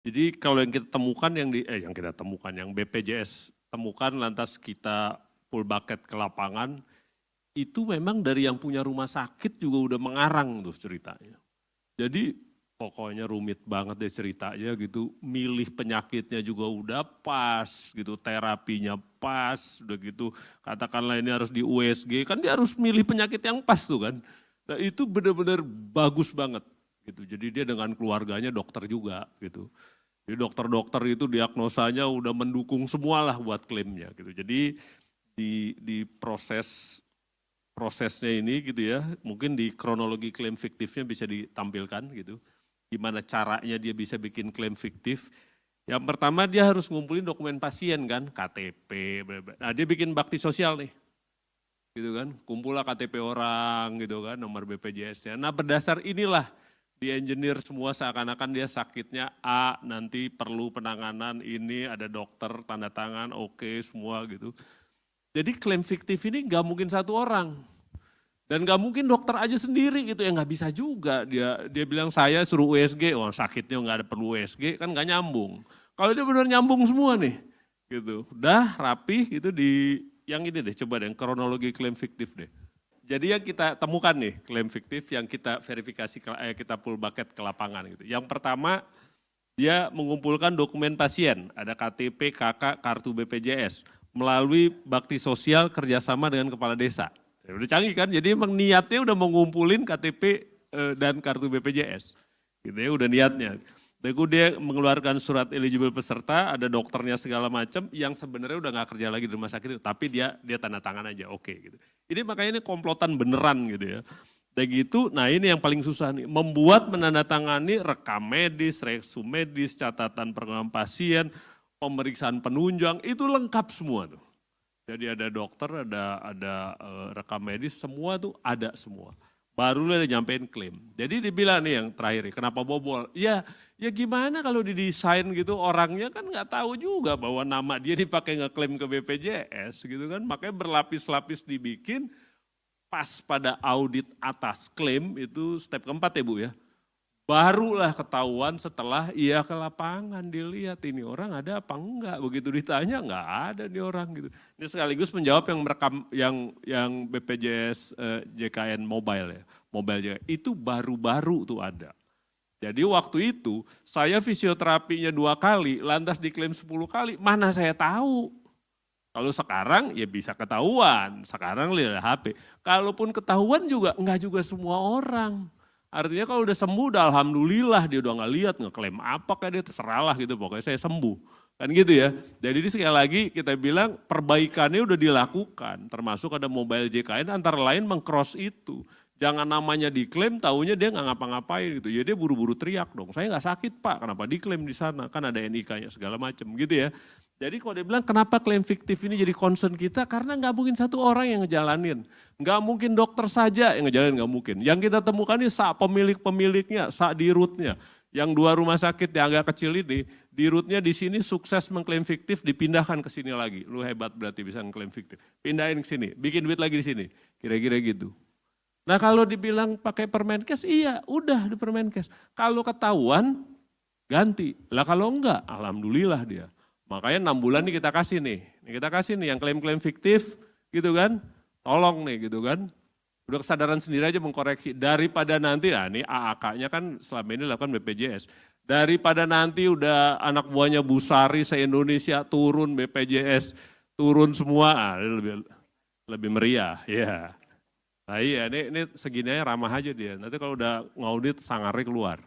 Jadi kalau yang kita temukan yang BPJS temukan lantas kita full bucket ke lapangan, itu memang dari yang punya rumah sakit juga udah mengarang tuh ceritanya. Jadi pokoknya rumit banget deh ceritanya gitu, milih penyakitnya juga udah pas gitu, terapinya pas, udah gitu katakanlah ini harus di USG, kan dia harus milih penyakit yang pas tuh kan. Nah itu benar-benar bagus banget gitu, jadi dia dengan keluarganya dokter juga gitu. Jadi dokter-dokter itu diagnosanya udah mendukung semua lah buat klaimnya gitu. Jadi di prosesnya ini gitu ya, mungkin di kronologi klaim fiktifnya bisa ditampilkan gitu. Gimana caranya dia bisa bikin klaim fiktif. Yang pertama dia harus ngumpulin dokumen pasien kan, KTP. Nah dia bikin bakti sosial nih, gitu kan. Kumpul lah KTP orang gitu kan, nomor BPJS-nya. Nah berdasar inilah di engineer semua seakan-akan dia sakitnya A, nanti perlu penanganan ini, ada dokter, tanda tangan, oke semua gitu. Jadi klaim fiktif ini nggak mungkin satu orang. Dan nggak mungkin dokter aja sendiri gitu, ya nggak bisa juga. Dia bilang saya suruh USG, oh sakitnya nggak ada perlu USG, kan nggak nyambung. Kalau dia benar nyambung semua nih, gitu. Udah rapi gitu di yang ini deh, coba deh yang kronologi klaim fiktif deh. Jadi yang kita temukan nih klaim fiktif yang kita verifikasi, kita pull bucket ke lapangan gitu. Yang pertama dia mengumpulkan dokumen pasien, ada KTP, KK, kartu BPJS, melalui bakti sosial kerjasama dengan kepala desa. Ya udah canggih kan, jadi emang niatnya udah mengumpulin KTP dan kartu BPJS. Gitu ya, udah niatnya. Dan dia mengeluarkan surat eligible peserta, ada dokternya segala macam, yang sebenarnya udah nggak kerja lagi di rumah sakit itu, tapi dia tanda tangan aja, oke gitu. Ini makanya ini komplotan beneran gitu ya. Dan gitu, nah ini yang paling susah nih, membuat menandatangani rekam medis, reksum medis, catatan perkembangan pasien, pemeriksaan penunjang, itu lengkap semua tuh. Jadi ada dokter, ada rekam medis, semua tuh ada semua. Barulah dia nyampein klaim. Jadi dibilang nih yang terakhir, kenapa bobol? Ya gimana kalau didesain gitu orangnya kan nggak tahu juga bahwa nama dia dipakai ngeklaim ke BPJS gitu kan. Makanya berlapis-lapis dibikin, pas pada audit atas klaim itu step keempat ya Bu ya. Barulah ketahuan setelah ia ke lapangan dilihat ini orang ada apa enggak. Begitu ditanya enggak ada nih orang gitu. Ini sekaligus menjawab yang merekam yang BPJS JKN Mobile ya. Mobile JKN itu baru-baru tuh ada. Jadi waktu itu saya fisioterapinya 2 kali, lantas diklaim 10 kali, mana saya tahu. Kalau sekarang ya bisa ketahuan, sekarang lihat HP. Kalaupun ketahuan juga enggak juga semua orang. Artinya kalau udah sembuh udah alhamdulillah, dia udah nggak lihat ngeklaim apa kayak dia terserahlah gitu, pokoknya saya sembuh. Kan gitu ya. Jadi ini sekali lagi kita bilang perbaikannya udah dilakukan, termasuk ada mobile JKN antara lain mengcross itu. Jangan namanya diklaim, taunya dia nggak ngapa-ngapain gitu. Ya dia buru-buru teriak dong, saya nggak sakit Pak, kenapa diklaim di sana? Kan ada NIK-nya segala macam gitu ya. Jadi kalau dia bilang kenapa klaim fiktif ini jadi concern kita, karena nggak mungkin satu orang yang ngejalanin. Nggak mungkin dokter saja yang ngejalanin, nggak mungkin. Yang kita temukan ini pemilik-pemiliknya, dirutnya. Yang 2 rumah sakit yang agak kecil ini, dirutnya di sini sukses mengklaim fiktif, dipindahkan ke sini lagi. Lu hebat berarti bisa mengklaim fiktif. Pindahin ke sini, bikin duit lagi di sini. Kira-kira gitu. Nah kalau dibilang pakai Permenkes, iya udah di Permenkes. Kalau ketahuan, ganti. Lah kalau enggak, alhamdulillah dia. Makanya 6 bulan nih kita kasih nih. Kita kasih nih yang klaim-klaim fiktif gitu kan. Tolong nih gitu kan. Udah kesadaran sendiri aja mengkoreksi. Daripada nanti, nah ini AAK-nya kan selama ini dilakukan BPJS. Daripada nanti udah anak buahnya Busari se-Indonesia turun BPJS, turun semua, lebih meriah. Ya. Nah iya ini segini aja ramah aja dia. Nanti kalau udah ngaudit sangarnya keluar.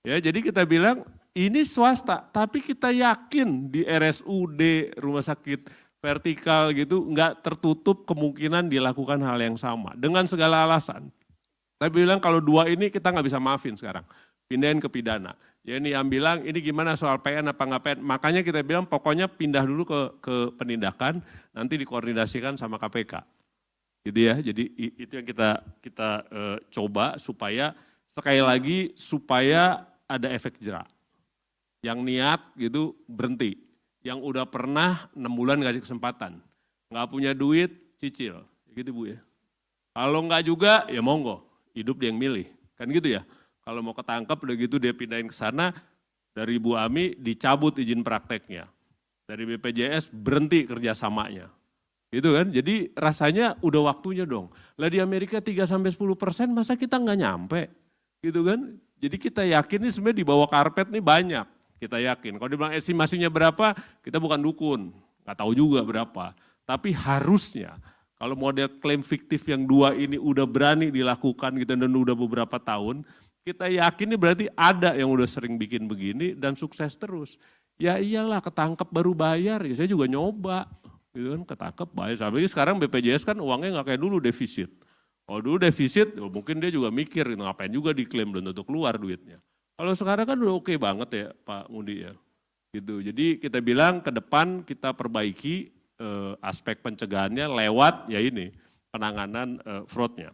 Ya, jadi kita bilang ini swasta, tapi kita yakin di RSUD, rumah sakit vertikal gitu, enggak tertutup kemungkinan dilakukan hal yang sama. Dengan segala alasan. Saya bilang kalau 2 ini kita nggak bisa maafin sekarang, pindahin ke pidana. Ya ini yang bilang ini gimana soal PN apa nggak PN, makanya kita bilang pokoknya pindah dulu ke penindakan, nanti dikoordinasikan sama KPK. Gitu ya, jadi itu yang kita coba supaya sekali lagi supaya ada efek jerak. Yang niat gitu berhenti. Yang udah pernah 6 bulan ngasih kesempatan. Nggak punya duit, cicil. Gitu Bu ya. Kalau nggak juga ya monggo, hidup dia yang milih. Kan gitu ya. Kalau mau ketangkep udah gitu dia pindahin ke sana, dari Bu Ami dicabut izin prakteknya. Dari BPJS berhenti kerjasamanya. Gitu kan, jadi rasanya udah waktunya dong. Lah di Amerika 3-10% masa kita nggak nyampe, gitu kan. Jadi kita yakin nih sebenarnya di bawah karpet nih banyak, kita yakin. Kalau dibilang estimasinya berapa, kita bukan dukun, nggak tahu juga berapa. Tapi harusnya, kalau model klaim fiktif yang 2 ini udah berani dilakukan gitu dan udah beberapa tahun, kita yakin nih berarti ada yang udah sering bikin begini dan sukses terus. Ya iyalah ketangkep baru bayar, ya saya juga nyoba. Gitu kan, ketangkep bayar. Sampai sekarang BPJS kan uangnya nggak kayak dulu defisit. Kalau dulu defisit, mungkin dia juga mikir, ngapain juga diklaim dan untuk keluar duitnya. Kalau sekarang kan udah oke banget ya Pak Ngudi ya. Gitu. Jadi kita bilang ke depan kita perbaiki aspek pencegahannya lewat ya ini penanganan fraudnya.